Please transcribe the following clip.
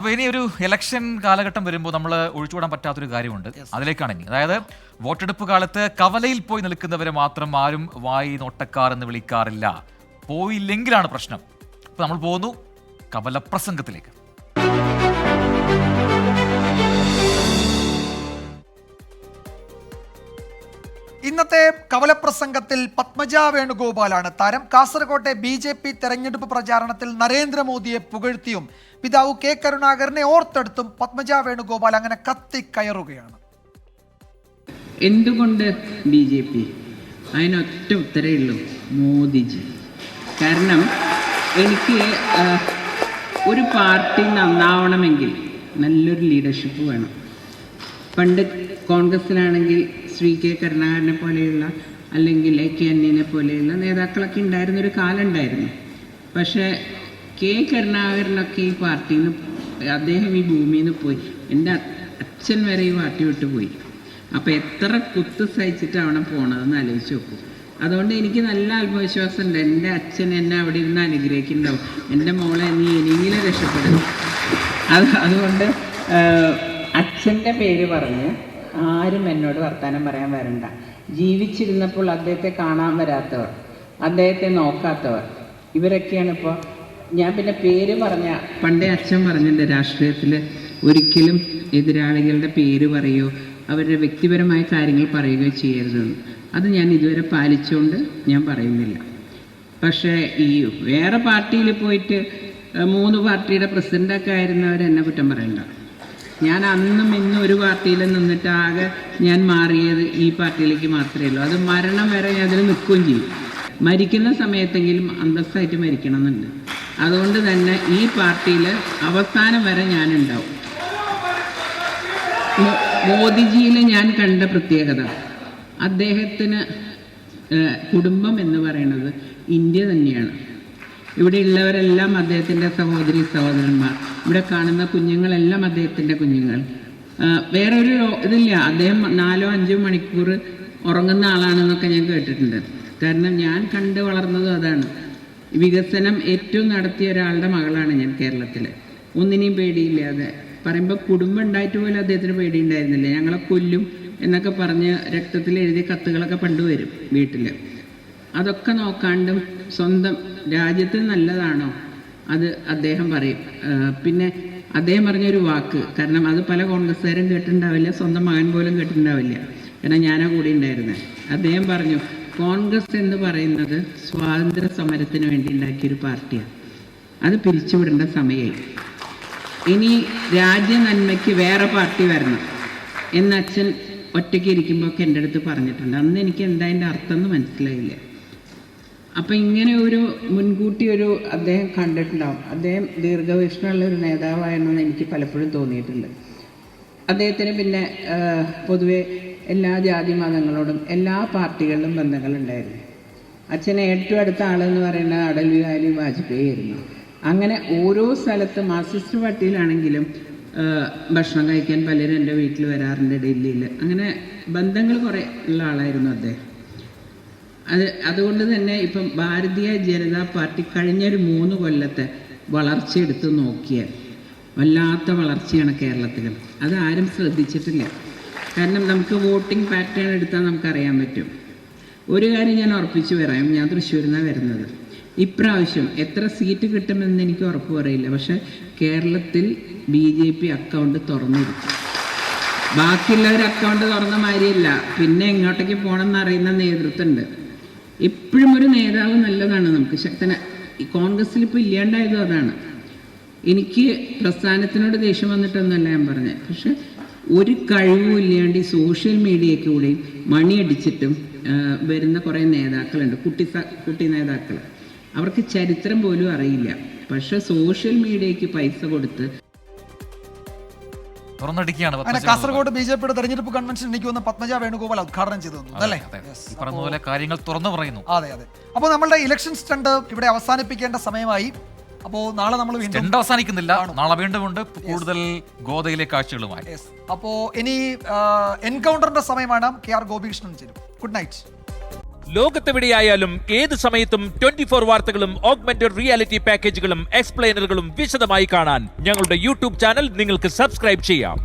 അപ്പോൾ ഇനി ഒരു ഇലക്ഷൻ കാലഘട്ടം വരുമ്പോൾ നമ്മൾ ഒഴിച്ചുകൂടാൻ പറ്റാത്തൊരു കാര്യമുണ്ട്. അതിലേക്കാണ് ഇനി. അതായത് വോട്ടെടുപ്പ് കാലത്ത് കവലയിൽ പോയി നിൽക്കുന്നവരെ മാത്രം ആരും വായി നോട്ടക്കാർ എന്ന് വിളിക്കാറില്ല. പോയില്ലെങ്കിലാണ് പ്രശ്നം. അപ്പോൾ നമ്മൾ പോകുന്നു കവലപ്രസംഗത്തിലേക്ക്. ഇന്നത്തെ കവലപ്രസംഗത്തിൽ പത്മജ വേണുഗോപാലാണ് താരം. കാസർകോട്ടെ BJP തെരഞ്ഞെടുപ്പ് പ്രചാരണത്തിൽ നരേന്ദ്രമോദിയെ പുകഴ്ത്തിയും പിതാവ് കെ കരുണാകരനെ ഓർത്തെടുത്തും പത്മജ വേണുഗോപാൽ അങ്ങനെ കത്തിക്കയറുകയാണ്. എന്തുകൊണ്ട് BJP? അതിനൊറ്റ ഉത്തരേ ഉള്ളൂ, മോദിജി. കാരണം എനിക്ക് ഒരു പാർട്ടി നന്നാവണമെങ്കിൽ നല്ലൊരു ലീഡർഷിപ്പ് വേണം. പണ്ട് കോൺഗ്രസ്സിലാണെങ്കിൽ ശ്രീ കെ കരുണാകരനെ പോലെയുള്ള അല്ലെങ്കിൽ AK അന്യനെ പോലെയുള്ള നേതാക്കളൊക്കെ ഉണ്ടായിരുന്നൊരു കാലം ഉണ്ടായിരുന്നു. പക്ഷേ കെ കരുണാകരനൊക്കെ ഈ പാർട്ടിയിൽ നിന്ന്, അദ്ദേഹം ഈ ഭൂമിയിൽ നിന്ന് പോയി. എൻ്റെ അച്ഛൻ വരെ ഈ പാർട്ടി വിട്ടു പോയി. അപ്പോൾ എത്ര കുത്ത് സഹിച്ചിട്ടാവണം പോണതെന്ന് ആലോചിച്ച് നോക്കൂ. അതുകൊണ്ട് എനിക്ക് നല്ല ആത്മവിശ്വാസമുണ്ട്, എൻ്റെ അച്ഛൻ എന്നെ അവിടെ ഇരുന്ന് അനുഗ്രഹിക്കുന്നുണ്ടാവും. എൻ്റെ മോളെ നീ ഇനിയെങ്കിലും രക്ഷപ്പെടും. അതുകൊണ്ട് അച്ഛൻ്റെ പേര് പറഞ്ഞ് ആരും എന്നോട് വർത്തമാനം പറയാൻ വരണ്ട. ജീവിച്ചിരുന്നപ്പോൾ അദ്ദേഹത്തെ കാണാൻ വരാത്തവർ, അദ്ദേഹത്തെ നോക്കാത്തവർ, ഇവരൊക്കെയാണ് ഇപ്പോൾ. ഞാൻ പിന്നെ പേര് പറഞ്ഞ, പണ്ടേ അച്ഛൻ പറഞ്ഞിട്ടുണ്ട്, രാഷ്ട്രീയത്തിൽ ഒരിക്കലും എതിരാളികളുടെ പേര് പറയുകയോ അവരുടെ വ്യക്തിപരമായ കാര്യങ്ങൾ പറയുകയോ ചെയ്യരുതെന്ന്. അത് ഞാൻ ഇതുവരെ പാലിച്ചുകൊണ്ട് ഞാൻ പറയുന്നില്ല. പക്ഷേ ഈ വേറെ പാർട്ടിയിൽ പോയിട്ട് 3 പാർട്ടിയുടെ പ്രസിഡൻ്റൊക്കെ ആയിരുന്നവർ എന്നെ കുറ്റം പറയണ്ട. ഞാൻ അന്നും ഇന്നും ഒരു പാർട്ടിയിൽ നിന്നിട്ട് ആകെ ഞാൻ മാറിയത് ഈ പാർട്ടിയിലേക്ക് മാത്രമേ ഉള്ളൂ. അത് മരണം വരെ ഞാൻ അതിൽ നിൽക്കുകയും ചെയ്യും. മരിക്കുന്ന സമയത്തെങ്കിലും അന്തസ്സായിട്ട് മരിക്കണം എന്നുണ്ട്. അതുകൊണ്ട് തന്നെ ഈ പാർട്ടിയിൽ അവസാനം വരെ ഞാനുണ്ടാവും. മോദിജിയിൽ ഞാൻ കണ്ട പ്രത്യേകത, അദ്ദേഹത്തിന് കുടുംബം എന്ന് പറയുന്നത് ഇന്ത്യ തന്നെയാണ്. ഇവിടെ ഉള്ളവരെല്ലാം അദ്ദേഹത്തിൻ്റെ സഹോദരി സഹോദരന്മാർ, ഇവിടെ കാണുന്ന കുഞ്ഞുങ്ങളെല്ലാം അദ്ദേഹത്തിൻ്റെ കുഞ്ഞുങ്ങൾ. വേറൊരു ഇതില്ല, അദ്ദേഹം 4-5 മണിക്കൂർ ഉറങ്ങുന്ന ആളാണെന്നൊക്കെ ഞാൻ കേട്ടിട്ടുണ്ട്. കാരണം ഞാൻ കണ്ട് വളർന്നതും അതാണ്. വികസനം ഏറ്റവും നടത്തിയ ഒരാളുടെ മകളാണ് ഞാൻ കേരളത്തിൽ. ഒന്നിനെയും പേടിയില്ലാതെ. പറയുമ്പോൾ കുടുംബം ഉണ്ടായിട്ട് പോലും അദ്ദേഹത്തിന് പേടിയുണ്ടായിരുന്നില്ല. ഞങ്ങളെ കൊല്ലും എന്നൊക്കെ പറഞ്ഞ് രക്തത്തിൽ എഴുതിയ കത്തുകളൊക്കെ പണ്ട് വരും വീട്ടിൽ. അതൊക്കെ നോക്കാണ്ടും സ്വന്തം രാജ്യത്തിന് നല്ലതാണോ അത് അദ്ദേഹം പറയും. പിന്നെ അദ്ദേഹം പറഞ്ഞൊരു വാക്ക്, കാരണം അത് പല കോൺഗ്രസ്സുകാരും കേട്ടിട്ടുണ്ടാവില്ല, സ്വന്തം മകൻ പോലും കേട്ടിട്ടുണ്ടാവില്ല, കാരണം ഞാനാ കൂടി ഉണ്ടായിരുന്നത്. അദ്ദേഹം പറഞ്ഞു, കോൺഗ്രസ് എന്ന് പറയുന്നത് സ്വാതന്ത്ര്യ സമരത്തിന് വേണ്ടി ഉണ്ടാക്കിയൊരു പാർട്ടിയാണ്, അത് പിരിച്ചുവിടേണ്ട സമയമായി. ഇനി രാജ്യ നന്മയ്ക്ക് വേറെ പാർട്ടി വരണം എന്ന് അച്ഛൻ ഒറ്റയ്ക്ക് ഇരിക്കുമ്പോഴൊക്കെ എൻ്റെ അടുത്ത് പറഞ്ഞിട്ടുണ്ട്. അന്ന് എനിക്ക് എന്താ അതിൻ്റെ അർത്ഥം എന്ന് മനസ്സിലായില്ല. അപ്പം ഇങ്ങനെ ഒരു മുൻകൂട്ടി ഒരു അദ്ദേഹം കണ്ടിട്ടുണ്ടാവും. അദ്ദേഹം ദീർഘവീക്ഷണമുള്ള ഒരു നേതാവാണെന്ന് എനിക്ക് പലപ്പോഴും തോന്നിയിട്ടുണ്ട്. അദ്ദേഹത്തിന് പിന്നെ പൊതുവെ എല്ലാ ജാതി മതങ്ങളോടും എല്ലാ പാർട്ടികളിലും ബന്ധങ്ങളുണ്ടായിരുന്നു. അച്ഛനെ ഏറ്റവും അടുത്ത ആളെന്ന് പറയുന്നത് അടൽ ബിഹാരി വാജ്പേയി ആയിരുന്നു. അങ്ങനെ ഓരോ സ്ഥലത്ത് മാർക്സിസ്റ്റ് പാർട്ടിയിലാണെങ്കിലും ഭക്ഷണം കഴിക്കാൻ പലരും എൻ്റെ വീട്ടിൽ വരാറുണ്ട്, ഡൽഹിയിൽ. അങ്ങനെ ബന്ധങ്ങൾ കുറേ ഉള്ള ആളായിരുന്നു അദ്ദേഹം. അതുകൊണ്ട് തന്നെ ഇപ്പം ഭാരതീയ ജനതാ പാർട്ടി കഴിഞ്ഞൊരു 3 കൊല്ലത്തെ വളർച്ച എടുത്ത് നോക്കിയാൽ വല്ലാത്ത വളർച്ചയാണ് കേരളത്തിലും. അതാരും ശ്രദ്ധിച്ചിട്ടില്ല. കാരണം നമുക്ക് വോട്ടിംഗ് പാറ്റേൺ എടുത്താൽ നമുക്കറിയാൻ പറ്റും. ഒരു കാര്യം ഞാൻ ഉറപ്പിച്ച് പറയാം, ഞാൻ തൃശ്ശൂരിൽ നിന്നാണ് വരുന്നത്. ഇപ്രാവശ്യം എത്ര സീറ്റ് കിട്ടുമെന്ന് എനിക്ക് ഉറപ്പ് പറയില്ല. പക്ഷേ കേരളത്തിൽ BJP അക്കൗണ്ട് തുറന്നിരിക്കും. ബാക്കിയുള്ളവർ അക്കൗണ്ട് തുറന്ന മാതിരിയല്ല. പിന്നെ എങ്ങോട്ടേക്ക് പോകണമെന്ന് അറിയുന്ന നേതൃത്വമുണ്ട്. എപ്പോഴും ഒരു നേതാവ് നല്ലതാണ് നമുക്ക് ശക്തന. കോൺഗ്രസ്സിൽ ഇപ്പോൾ ഇല്ലാണ്ടായതും അതാണ്. എനിക്ക് പ്രസ്ഥാനത്തിനോട് ദേഷ്യം വന്നിട്ടൊന്നുമല്ല ഞാൻ പറഞ്ഞത്. പക്ഷെ ഒരു കഴിവും ഇല്ലാണ്ട് ഈ സോഷ്യൽ മീഡിയയ്ക്കൂടെയും മണിയടിച്ചിട്ടും വരുന്ന കുറേ നേതാക്കളുണ്ട്, കുട്ടി നേതാക്കൾ. അവർക്ക് ചരിത്രം പോലും അറിയില്ല. പക്ഷെ സോഷ്യൽ മീഡിയയ്ക്ക് പൈസ കൊടുത്ത് കാസർഗോഡ് BJPയുടെ തെരഞ്ഞെടുപ്പ് കൺവെൻഷൻ എനിക്ക് വന്ന് പത്മജ വേണുഗോപാൽ ഉദ്ഘാടനം ചെയ്തു അല്ലേ? കാര്യങ്ങൾ തുറന്നു പറയുന്നു. അതെ. അപ്പോൾ നമ്മളുടെ ഇലക്ഷൻ സ്റ്റണ്ട് ഇവിടെ അവസാനിപ്പിക്കേണ്ട സമയമായി. അപ്പോൾ നാളെ നമ്മൾ വീണ്ടും അവസാനിക്കുന്നില്ല, നാളെ വീണ്ടും ഉണ്ട് കൂടുതൽ ഗോദയിലെ കാഴ്ചകളുമായി. അപ്പോൾ ഇനി എൻകൗണ്ടറിന്റെ സമയമാണ്. KR ഗോപികൃഷ്ണൻ ചേരും. Good night. ലോകത്തെവിടെയായാലും ഏത് സമയത്തും 24 വാർത്തകളും ഓഗ്മെന്റഡ് റിയാലിറ്റി പാക്കേജുകളും എക്സ്പ്ലെയിനറുകളും വിശദമായി കാണാൻ ഞങ്ങളുടെ യൂട്യൂബ് ചാനൽ നിങ്ങൾക്ക് സബ്സ്ക്രൈബ് ചെയ്യാം.